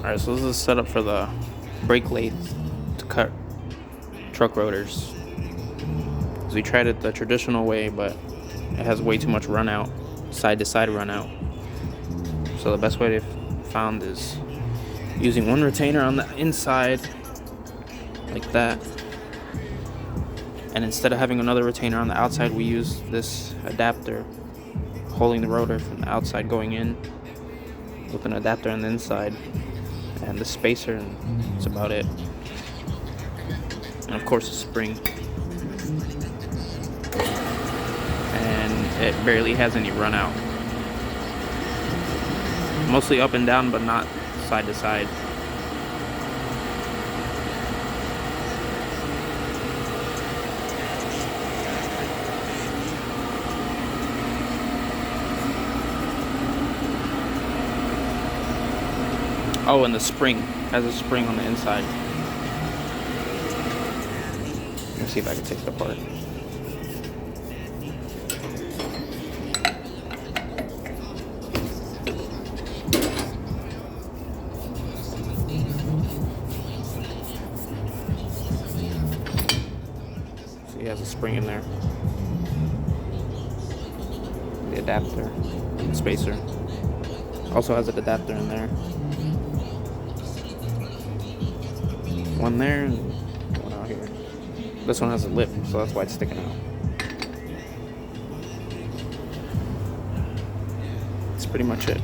Alright, so this is set up for the brake lathe to cut truck rotors. So we tried it the traditional way, but it has way too much run out, side to side run out. So the best way they found is using one retainer on the inside, like that. And instead of having another retainer on the outside, we use this adapter holding the rotor from the outside going in with an adapter on the inside and the spacer, and that's about it. And of course a spring. And it barely has any run out. Mostly up and down, but not side to side. Oh, and the spring has a spring on the inside. Let me see if I can take it apart. See, it has a spring in there. The adapter, the spacer. Also has an adapter in there. One there and one out here. This one has a lip, so that's why it's sticking out. That's pretty much it.